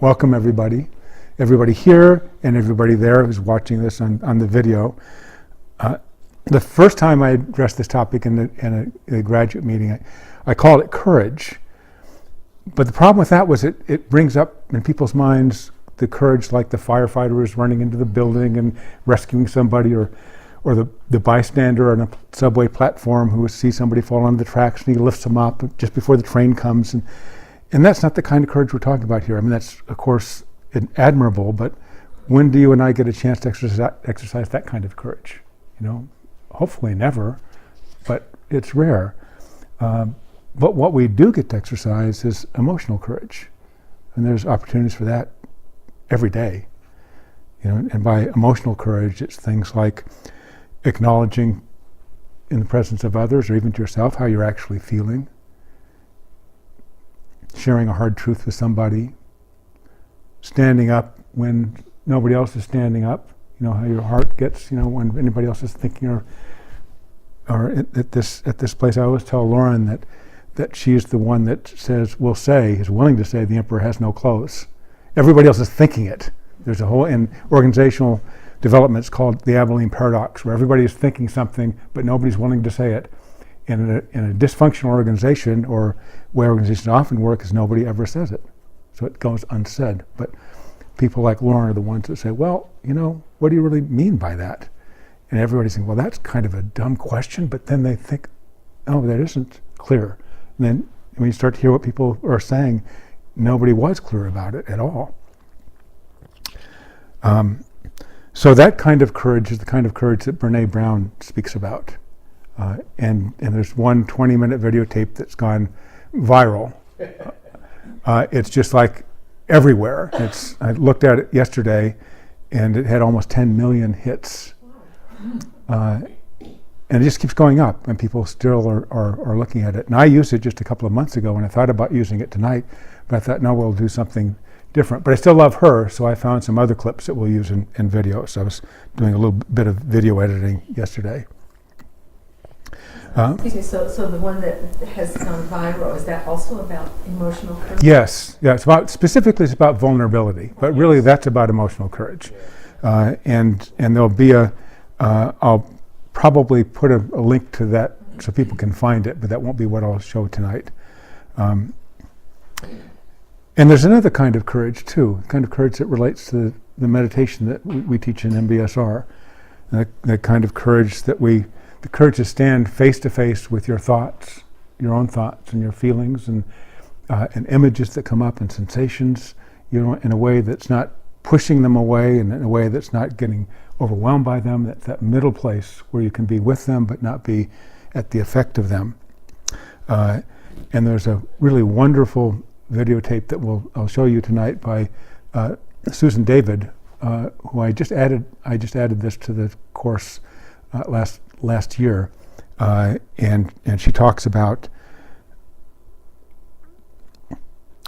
welcome everybody here and everybody there who's watching this on the video. The first time I addressed this topic in a graduate meeting, I called it courage. But the problem with that was it brings up in people's minds the courage like the firefighter is running into the building and rescuing somebody, or the bystander on a subway platform who sees somebody fall onto the tracks and he lifts them up just before the train comes. And that's not the kind of courage we're talking about here. I mean, that's, of course, admirable, but when do you and I get a chance to exercise that kind of courage? You know, hopefully never, but it's rare. But what we do get to exercise is emotional courage. And there's opportunities for that every day. You know, and by emotional courage, it's things like acknowledging in the presence of others or even to yourself how you're actually feeling, sharing a hard truth with somebody, standing up when nobody else is standing up, you know, how your heart gets, you know, when anybody else is thinking, or at this place. I always tell Lauren that she's the one that is willing to say the emperor has no clothes. Everybody else is thinking it. There's a whole, in organizational development, it's called the Abilene paradox, where everybody is thinking something, but nobody's willing to say it. In a dysfunctional organization, or where organizations often work, is nobody ever says it. So it goes unsaid. But people like Lauren are the ones that say, well, you know, what do you really mean by that? And everybody's saying, well, that's kind of a dumb question, but then they think, oh, that isn't clear. And then when you start to hear what people are saying, nobody was clear about it at all. So that kind of courage is the kind of courage that Brene Brown speaks about. And there's one 20-minute videotape that's gone viral. It's just like everywhere. I looked at it yesterday, and it had almost 10 million hits. And it just keeps going up, and people still are looking at it. And I used it just a couple of months ago, and I thought about using it tonight, but I thought, no, we'll do something different. But I still love her, so I found some other clips that we'll use in video. So I was doing a little bit of video editing yesterday. Excuse me, so the one that has gone viral, is that also about emotional courage? Yes, yeah, it's about vulnerability, but really that's about emotional courage. And there'll be I'll probably put a link to that so people can find it, but that won't be what I'll show tonight. And there's another kind of courage too, the kind of courage that relates to the meditation that we teach in MBSR. That kind of courage the courage to stand face to face with your thoughts, your own thoughts and your feelings, and images that come up and sensations, you know, in a way that's not pushing them away, and in a way that's not getting overwhelmed by them. That's that middle place where you can be with them but not be at the effect of them. And there's a really wonderful videotape that I'll show you tonight by Susan David, who I just added this to the course last year, and she talks about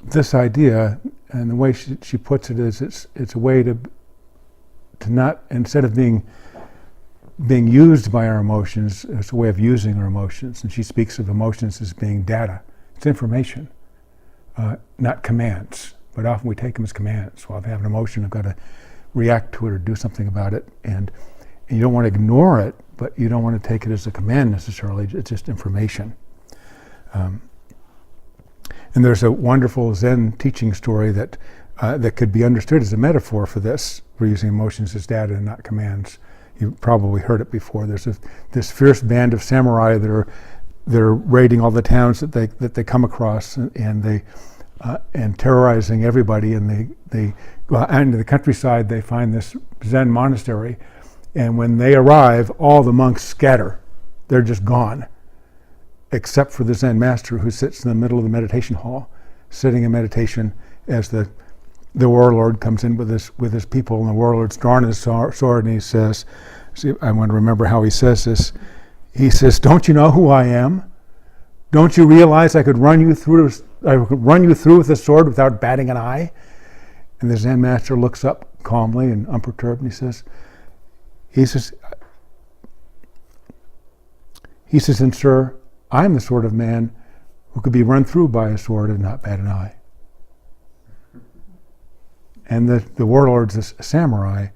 this idea, and the way she puts it is it's a way to not, instead of being used by our emotions, it's a way of using our emotions. And she speaks of emotions as being data. It's information, not commands. But often we take them as commands. Well, if I have an emotion, I've got to react to it or do something about it. And you don't want to ignore it, but you don't want to take it as a command necessarily. It's just information. And there's a wonderful Zen teaching story that could be understood as a metaphor for this. We're using emotions as data and not commands. You've probably heard it before. There's this fierce band of samurai that are raiding all the towns that they come across, and terrorizing everybody. And they go out into the countryside. They find this Zen monastery, and when they arrive, all the monks scatter. They're just gone, except for the Zen master, who sits in the middle of the meditation hall, sitting in meditation as the warlord comes in with his people, and the warlord's drawn his sword, and he says, see, I want to remember how he says this. He says, "Don't you know who I am? Don't you realize I could run you through with a sword without batting an eye?" And the Zen master looks up calmly and unperturbed, and he says, "And sir, I'm the sort of man who could be run through by a sword and not bat an eye." And the warlord's a samurai,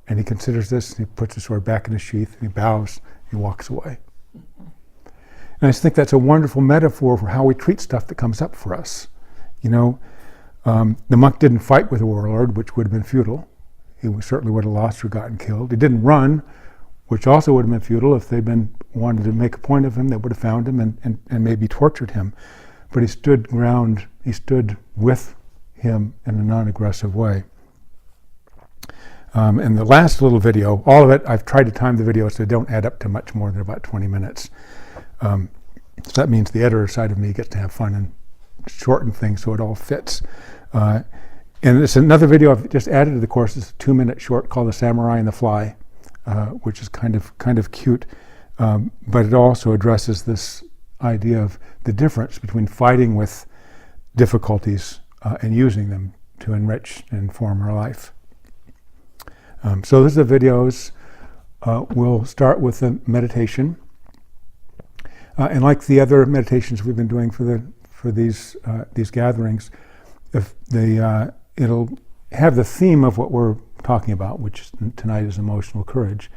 and he considers this, and he puts the sword back in his sheath, and he bows, and he walks away. And I just think that's a wonderful metaphor for how we treat stuff that comes up for us. You know, the monk didn't fight with the warlord, which would have been futile. He certainly would have lost or gotten killed. He didn't run, which also would have been futile. If they'd wanted to make a point of him, they would have found him and maybe tortured him. But he stood ground, he stood with him in a non-aggressive way. And the last little video, all of it, I've tried to time the video so they don't add up to much more than about 20 minutes. So that means the editor side of me gets to have fun and shorten things so it all fits. And it's another video I've just added to the course. It's a 2-minute short called The Samurai and the Fly, which is kind of cute. But it also addresses this idea of the difference between fighting with difficulties and using them to enrich and inform our life. So this is the videos. We'll start with the meditation. And like the other meditations we've been doing for these gatherings, it'll have the theme of what we're talking about, which tonight is emotional courage.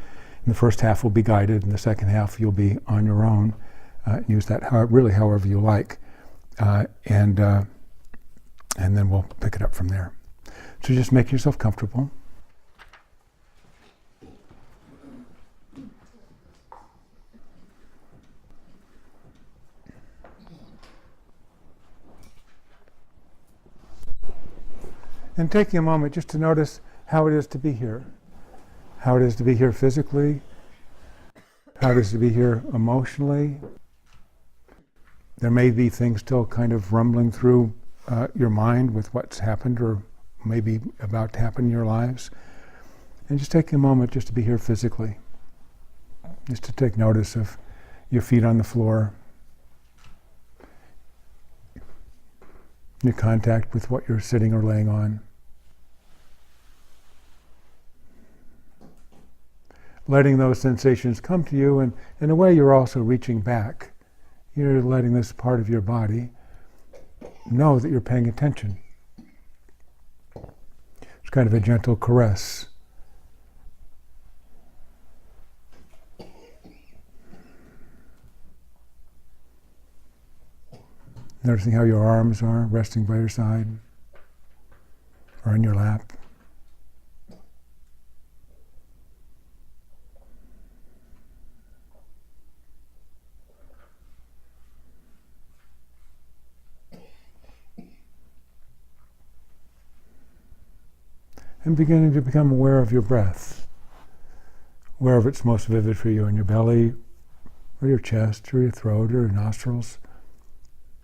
And the first half will be guided, and the second half you'll be on your own. Use that however you like, and then we'll pick it up from there. So just make yourself comfortable. And taking a moment just to notice how it is to be here. How it is to be here physically, how it is to be here emotionally. There may be things still kind of rumbling through your mind with what's happened or maybe about to happen in your lives. And just taking a moment just to be here physically. Just to take notice of your feet on the floor, your contact with what you're sitting or laying on. Letting those sensations come to you, and in a way you're also reaching back. You're letting this part of your body know that you're paying attention. It's kind of a gentle caress. Noticing how your arms are resting by your side or in your lap. And beginning to become aware of your breath, wherever it's most vivid for you, in your belly, or your chest, or your throat, or your nostrils.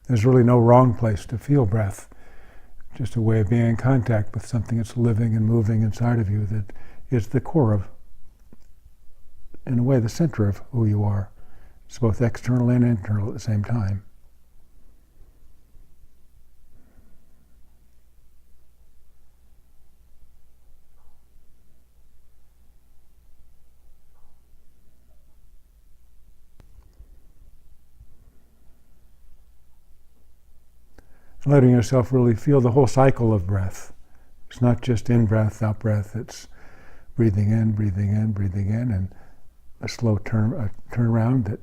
There's really no wrong place to feel breath, just a way of being in contact with something that's living and moving inside of you that is the core of, in a way, the center of who you are. It's both external and internal at the same time. Letting yourself really feel the whole cycle of breath. It's not just in-breath, out-breath. It's breathing in, breathing in, breathing in, and a slow turnaround that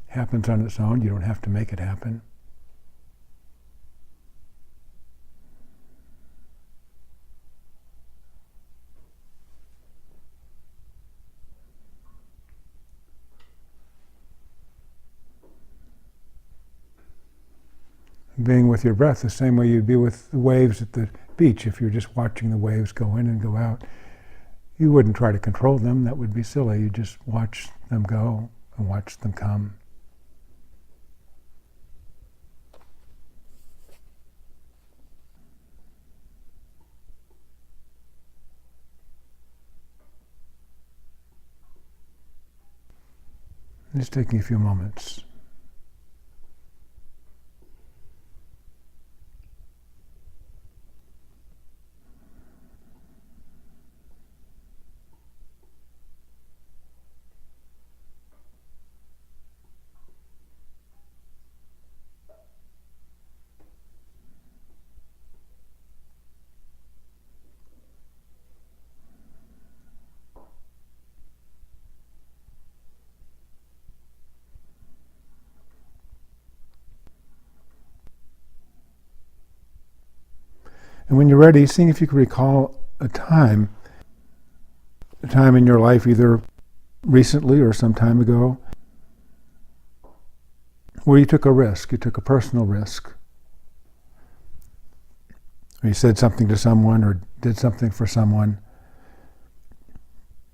happens on its own. You don't have to make it happen. Being with your breath the same way you'd be with the waves at the beach. If you're just watching the waves go in and go out, you wouldn't try to control them. That would be silly. You just watch them go and watch them come. Just taking a few moments. And when you're ready, seeing if you can recall a time in your life, either recently or some time ago, where you took a risk, you took a personal risk. Or you said something to someone or did something for someone.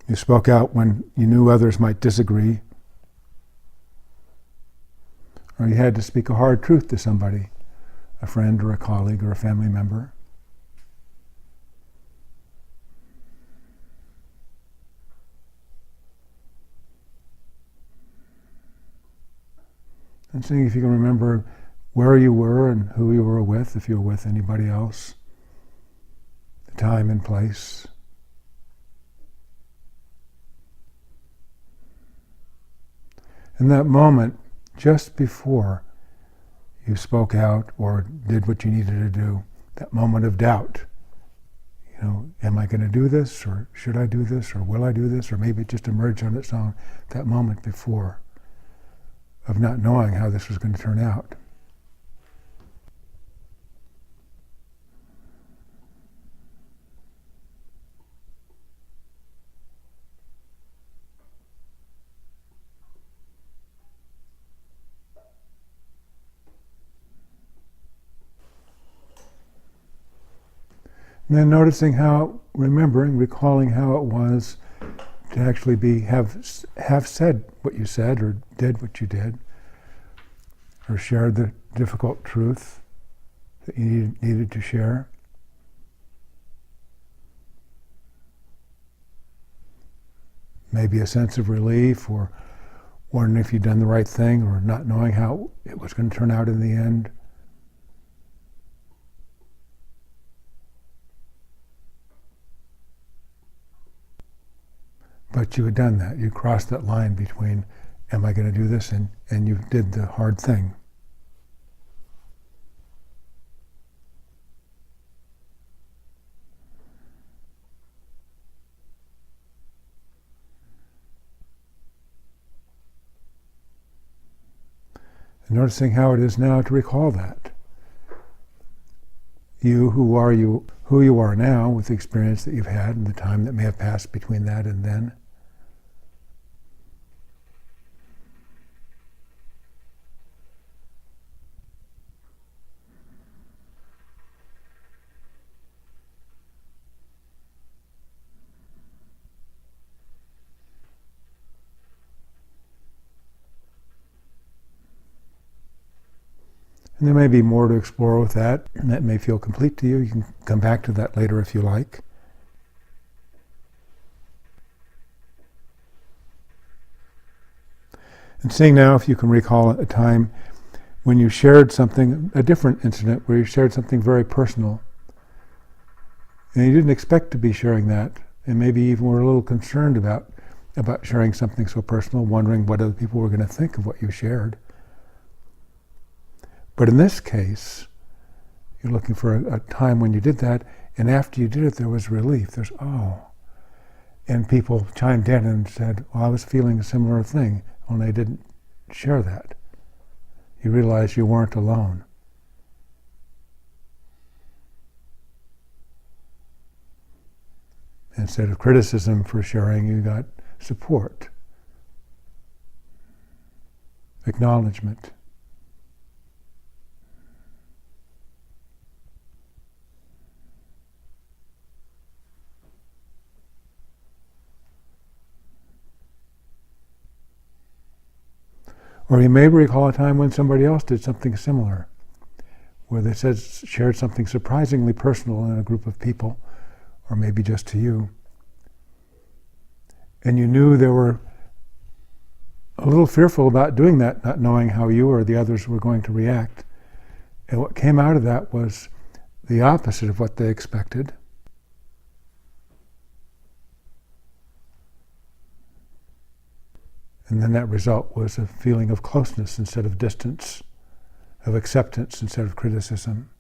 You spoke out when you knew others might disagree. Or you had to speak a hard truth to somebody, a friend or a colleague or a family member. And seeing if you can remember where you were and who you were with, if you were with anybody else, the time and place. In that moment, just before you spoke out or did what you needed to do, that moment of doubt, am I going to do this, or should I do this, or will I do this, or maybe it just emerged on its own, that moment before, of not knowing how this was going to turn out. And then noticing how, recalling how it was to actually have said what you said, or did what you did, or shared the difficult truth that you needed to share. Maybe a sense of relief, or wondering if you'd done the right thing, or not knowing how it was going to turn out in the end. But you had done that. You crossed that line between, am I going to do this, and you did the hard thing. And noticing how it is now to recall that. Who you are now, with the experience that you've had and the time that may have passed between that and then. And there may be more to explore with that, and that may feel complete to you. You can come back to that later if you like. And seeing now if you can recall a time when you shared something, a different incident, where you shared something very personal. And you didn't expect to be sharing that, and maybe even were a little concerned about sharing something so personal, wondering what other people were going to think of what you shared. But in this case, you're looking for a time when you did that, and after you did it, there was relief. There's, and people chimed in and said, well, I was feeling a similar thing, only I didn't share that. You realized you weren't alone. Instead of criticism for sharing, you got support, acknowledgement. Or you may recall a time when somebody else did something similar, where they shared something surprisingly personal in a group of people, or maybe just to you. And you knew they were a little fearful about doing that, not knowing how you or the others were going to react. And what came out of that was the opposite of what they expected. And then that result was a feeling of closeness instead of distance, of acceptance instead of criticism.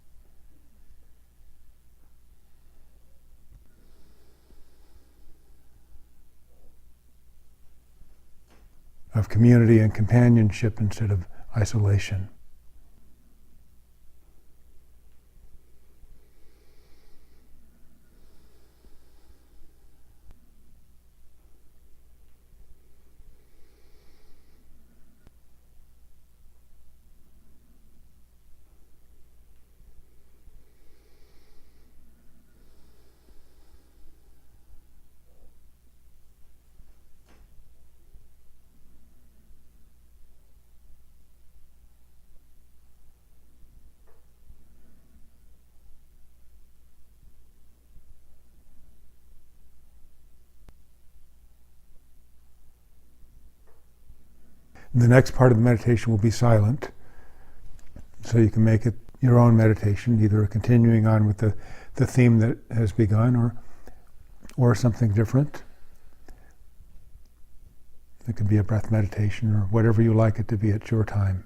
Of community and companionship instead of isolation. The next part of the meditation will be silent, so you can make it your own meditation, either continuing on with the theme that has begun or something different. It could be a breath meditation or whatever you like it to be at your time.